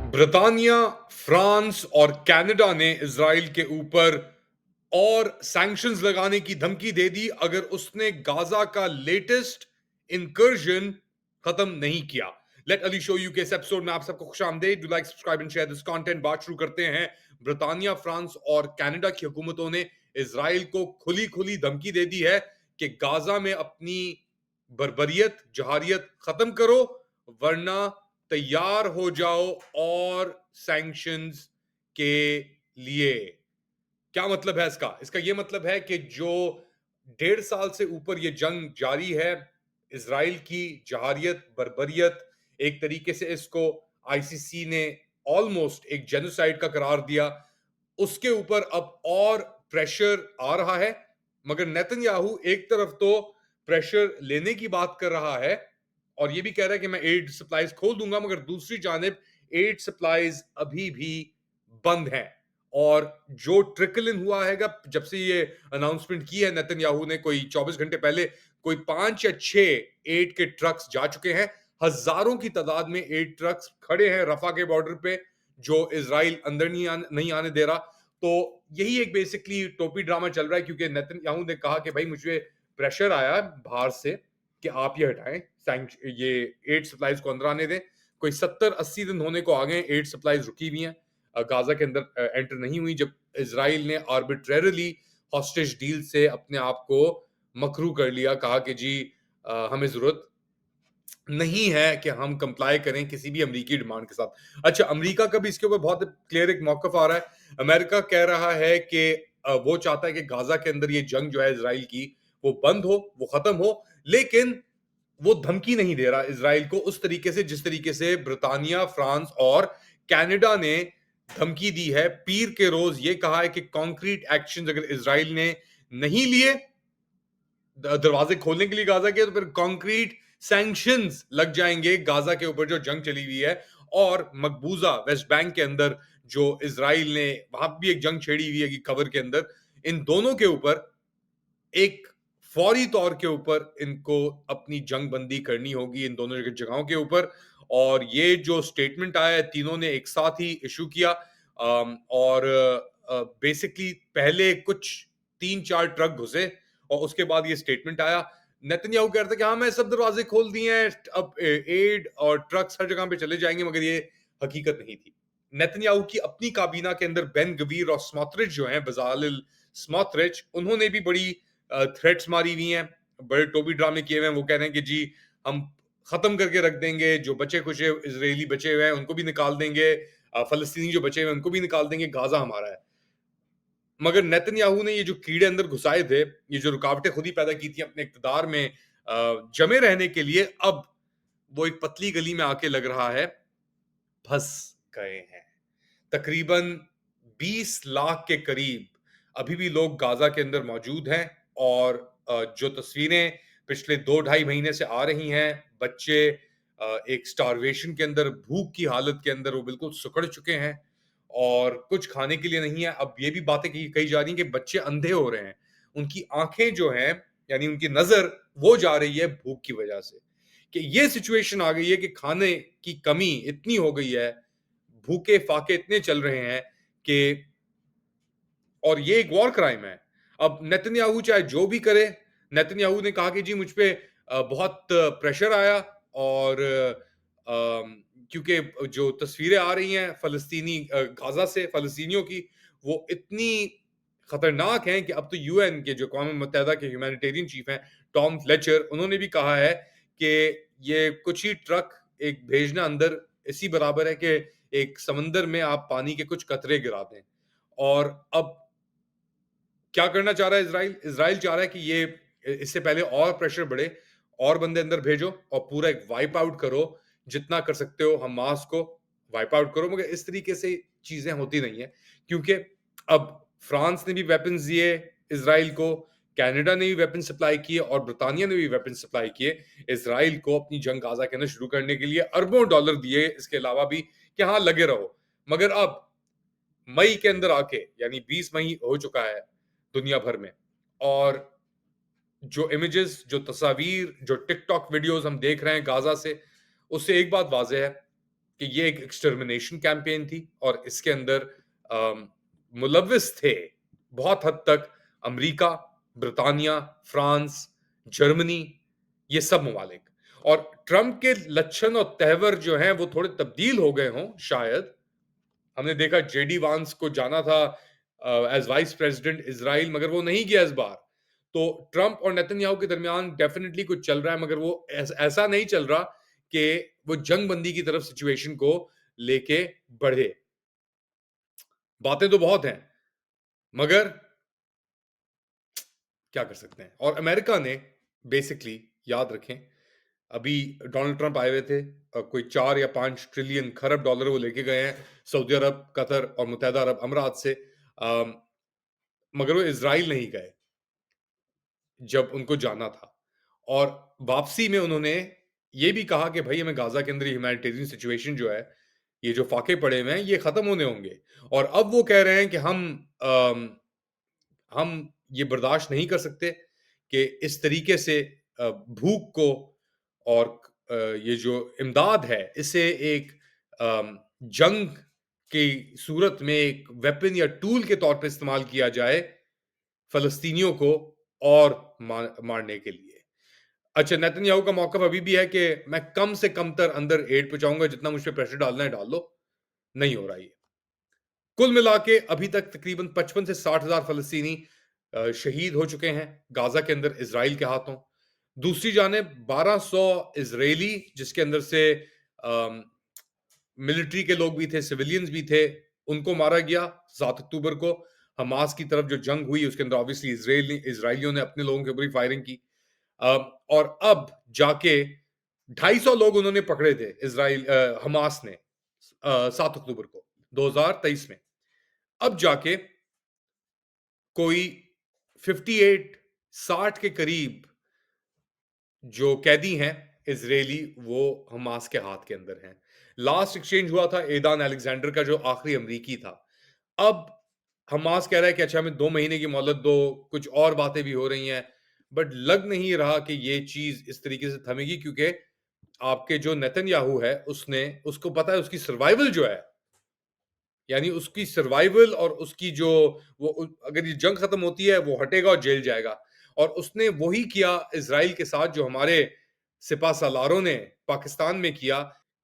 Britannia, France और Canada ने Israel के ऊपर और सैंक्शंस लगाने की धमकी दे दी अगर उसने गाजा का लेटेस्ट इंकर्जन खत्म नहीं किया। लेट अली शो यू के इस एपिसोड में आप सबको खुशामदीद। Do like, subscribe and share this content. बात शुरू करते हैं। ब्रिटानिया, फ्रांस और कनाडा की हुकूमतों ने इजराइल को खुली खुली धमकी दे दी है कि गाजा में अपनी बर्बरियत, जहारियत खत्म करो, वरना तैयार हो जाओ और सैंक्शंस के लिए। क्या मतलब है इसका? इसका यह मतलब है कि जो 1.5 साल से ऊपर ये जंग जारी है, इजराइल की जहारियत, बर्बरियत, एक तरीके से इसको आईसीसी ने ऑलमोस्ट एक जेनोसाइड का करार दिया, उसके ऊपर अब और प्रेशर आ रहा है। मगर नेतन्याहू एक तरफ तो प्रेशर लेने की बात कर रहा है और ये भी कह रहा है कि मैं एड सप्लाईज खोल दूंगा, मगर दूसरी जानिब एड सप्लाईज अभी भी बंद हैं। और जो ट्रिकल इन हुआ है जब से ये अनाउंसमेंट की है नेतन्याहू ने, कोई 24 घंटे पहले, कोई 5 या 6 एड के ट्रक्स जा चुके हैं। हजारों की तादाद में एड ट्रक्स खड़े हैं रफा के बॉर्डर पे, जो इजराइल अंदर नहीं आने दे रहा। तो यही एक बेसिकली टोपी ड्रामा चल रहा है, क्योंकि नेतन्याहू ने कहा कि भाई मुझे प्रेशर आया बाहर से कि आप ये हटाएं, ये एड सप्लाईज को अंदर आने दें। कोई 70-80 दिन होने को आ गए, एड सप्लाईज रुकी हुई हैं, गाजा के अंदर एंटर नहीं हुई, जब इजराइल ने आर्बिट्रेरली हॉस्टेज डील से अपने आप को मकरू कर लिया, कहा कि जी हमें जरूरत नहीं है कि हम कंप्लाई करें किसी भी अमेरिकी डिमांड के साथ। अच्छा, अमेरिका का भी इसके ऊपर बहुत क्लियर एक मौकफ आ रहा है। अमेरिका कह रहा है कि वो चाहता है कि गाजा के अंदर ये जंग जो है इजराइल की, वो बंद हो, वो खत्म हो, लेकिन वो धमकी नहीं दे रहा इजराइल को उस तरीके से जिस तरीके से ब्रिटानिया, फ्रांस और कनाडा ने धमकी दी है। पीर के रोज ये कहा है कि कॉन्क्रीट एक्शन अगर इजराइल ने नहीं लिए दरवाजे खोलने के लिए गाजा के, तो फिर कॉन्क्रीट सैंक्शंस लग जाएंगे गाजा के ऊपर जो जंग चली हुई है। और मकबूजा वेस्ट बैंक के अंदर जो इजराइल ने वहां भी एक जंग छेड़ी हुई है कि खबर के अंदर, इन दोनों के ऊपर एक फौरी तौर के ऊपर इनको अपनी जंग बंदी करनी होगी, इन दोनों जगहों के ऊपर। और ये जो स्टेटमेंट आया है, तीनों ने एक साथ ही इशू किया। और बेसिकली पहले कुछ 3-4 ट्रक घुसे और उसके बाद ये स्टेटमेंट आया। नेतन्याहू कह रहा था कि हाँ मैं सब दरवाजे खोल दिए हैं, अब एड और ट्रक्स हर जगह पे चले जाएंगे, मगर ये हकीकत नहीं थी। नेतन्याहू की अपनी काबीना के अंदर बेन गवीर और स्मोत्रिच जो हैं, बजालिल स्मोत्रिच, उन्होंने भी बड़ी थ्रेट्स मारी हुई हैं, बड़े टोपी ड्रामे किए हुए हैं। वो कह रहे हैं कि जी हम खत्म करके रख देंगे, जो बचे कुछ इजरायली बचे हुए हैं उनको भी निकाल देंगे, फलस्तीनी जो बचे हुए हैं उनको भी निकाल देंगे, गाजा हमारा है। मगर नेतन्याहू ने ये जो कीड़े अंदर घुसाए थे, ये जो रुकावटें खुद ही पैदा की थी अपने इक्तदार में जमे रहने के लिए, अब वो एक पतली गली में आके लग रहा है फंस गए हैं। तकरीबन 20 लाख के करीब अभी भी लोग गाजा के अंदर मौजूद हैं। और जो तस्वीरें पिछले 2-2.5 महीने से आ रही हैं, बच्चे एक स्टारवेशन के अंदर, भूख की हालत के अंदर वो बिल्कुल सुकड़ चुके हैं और कुछ खाने के लिए नहीं है। अब ये भी बातें कही जा रही हैं कि बच्चे अंधे हो रहे हैं, उनकी आंखें जो हैं, यानी उनकी नजर वो जा रही है भूख की वजह से। कि ये सिचुएशन आ गई है कि खाने की कमी इतनी हो गई है, भूखे फाके इतने चल रहे हैं कि, और ये एक वॉर क्राइम है। अब नेतन्याहू चाहे जो भी करे, नेतन्याहू ने कहा कि जी मुझ पे बहुत प्रेशर आया, और क्योंकि जो तस्वीरें आ रही हैं फलस्तीनी गाजा से फलस्तीनियों की, वो इतनी खतरनाक हैं कि अब तो यूएन के जो अक़वाम मुत्तहिदा के ह्यूमैनिटेरियन चीफ हैं, टॉम फ्लेचर, उन्होंने भी कहा है कि ये कुछ ही ट्रक एक भेजना अंदर इसी बराबर है कि एक समंदर में आप पानी के कुछ कतरे गिरा दें। और अब क्या करना चाह रहा है इजराइल? इजराइल चाह रहा है कि ये इससे पहले और प्रेशर बढ़े, और बंदे अंदर भेजो और पूरा एक वाइप आउट करो, जितना कर सकते हो हमास को वाइप आउट करो। मगर इस तरीके से चीजें होती नहीं है, क्योंकि अब फ्रांस ने भी वेपन्स दिए इजराइल को, कनाडा ने भी वेपन सप्लाई किए और ब्रिटानिया ने भी वेपन सप्लाई किए इजराइल को अपनी जंग गाजा के अंदर शुरू करने के लिए। अरबों डॉलर दिए इसके अलावा भी कि हाँ लगे रहो। मगर अब मई के अंदर आके, यानी 20 मई हो चुका है दुनिया भर में, और जो इमेजेस, जो तस्वीर, जो टिकटॉक वीडियोस हम देख रहे हैं गाजा से, उससे एक बात वाज़ेह है कि ये एक एक्सटर्मिनेशन कैंपेन थी और इसके अंदर मुलव्विस थे बहुत हद तक अमेरिका, ब्रिटानिया, फ्रांस, जर्मनी, ये सब ममालिक। और ट्रंप के लक्षण और तेवर जो हैं वो थोड़े तब्दील हो गए हों शायद। हमने देखा जेडी वांस को जाना था एज वाइस प्रेसिडेंट इजराइल, मगर वो नहीं गया इस बार। तो ट्रंप और नेतन्याहू के दरमियान डेफिनेटली कुछ चल रहा है, मगर वो ऐसा नहीं चल रहा कि वो जंग बंदी की तरफ सिचुएशन को लेके बढ़े। बातें तो बहुत हैं, मगर क्या कर सकते हैं। और अमेरिका ने बेसिकली, याद रखें, अभी डोनाल्ड ट्रंप आए हुए थे, कोई 4 या 5 ट्रिलियन खरब डॉलर वो लेके गए हैं सऊदी अरब, कतर और मुत्तहदा अरब अमीरात से, मगर वो इजराइल नहीं गए जब उनको जाना था। और वापसी में उन्होंने ये भी कहा कि भाई हमें गाजा के अंदर ह्यूमैनिटेरियन सिचुएशन जो है, ये जो फाके पड़े हुए हैं, ये खत्म होने होंगे। और अब वो कह रहे हैं कि हम ये बर्दाश्त नहीं कर सकते कि इस तरीके से भूख को और ये जो इमदाद है इसे एक जंग की सूरत में एक वेपन या टूल के तौर पे इस्तेमाल किया जाए फलस्तीनियों को और मारने के लिए। अच्छा, नेतन्याहू का मौकफ अभी भी है कि मैं कम से कम तर अंदर एड पहुंचाऊंगा, जितना मुझ पे प्रेशर डालना है डाल लो। नहीं हो रहा ये। कुल मिला के अभी तक तकरीबन 55 से 60,000 फलस्तीनी शहीद हो चुके हैं गाजा के अंदर इजराइल के हाथों। दूसरी जानिब 1200 इजरायली, जिसके अंदर से मिलिट्री के लोग भी थे, सिविलियंस भी थे, उनको मारा गया 7 अक्टूबर को। हमास की तरफ जो जंग हुई उसके अंदर ऑब्वियसली इजराइलियों ने अपने लोगों के ऊपर ही फायरिंग की। और अब जाके 250 लोग उन्होंने पकड़े थे इजराइल हमास ने 7 अक्टूबर को 2023 में। अब जाके कोई 58 60 के करीब जो कैदी हैं इजरायली, वो हमास के हाथ के अंदर हैं। लास्ट एक्सचेंज हुआ था एदान अलेक्जेंडर का, जो आखिरी अमरीकी था। अब हमास कह रहा है कि अच्छा हमें 2 महीने की मोहलत दो, कुछ और बातें भी हो रही हैं, बट लग नहीं रहा कि ये चीज इस तरीके से थमेगी, क्योंकि आपके जो नेतन्याहू है उसने, उसको पता है उसकी सर्वाइवल जो है, यानी उसकी सर्वाइवल और उसकी जो अगर ये जंग खत्म होती है वो हटेगा और जेल जाएगा। और उसने वही किया इसराइल के साथ जो हमारे सिपा सालारों ने पाकिस्तान में किया।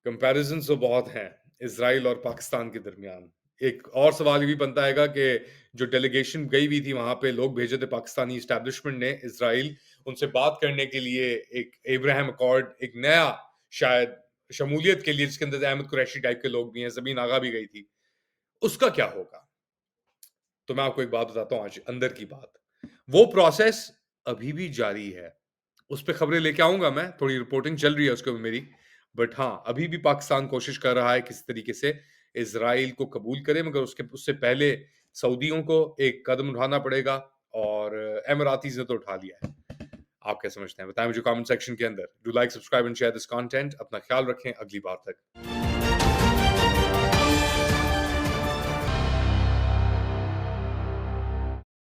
कंपैरिजन तो बहुत हैं इसराइल और पाकिस्तान के दरमियान। एक और सवाल ये भी बनता है कि जो डेलीगेशन गई हुई थी वहां पे, लोग भेजे थे पाकिस्तानी इस्टेब्लिशमेंट ने इसराइल, उनसे बात करने के लिए, एक इब्राहिम अकॉर्ड, एक नया शायद शमूलियत के लिए, जिसके अंदर अहमद कुरैशी टाइप के लोग भी हैं, जमीन आगा भी गई थी, उसका क्या होगा। तो मैं आपको एक बात बताता हूं आज अंदर की बात, वो प्रोसेस अभी भी जारी है। उस पर खबरें लेके आऊंगा मैं, थोड़ी रिपोर्टिंग चल रही है उसके ऊपर मेरी। बट हाँ, अभी भी पाकिस्तान कोशिश कर रहा है किसी तरीके से इसराइल को कबूल करे, मगर उससे पहले सऊदियों को एक कदम उठाना पड़ेगा, और एमरातीज ने तो उठा लिया है। आप क्या समझते हैं बताएं मुझे कमेंट सेक्शन के अंदर। Do like, subscribe and share this content. अपना ख्याल रखें, अगली बार तक।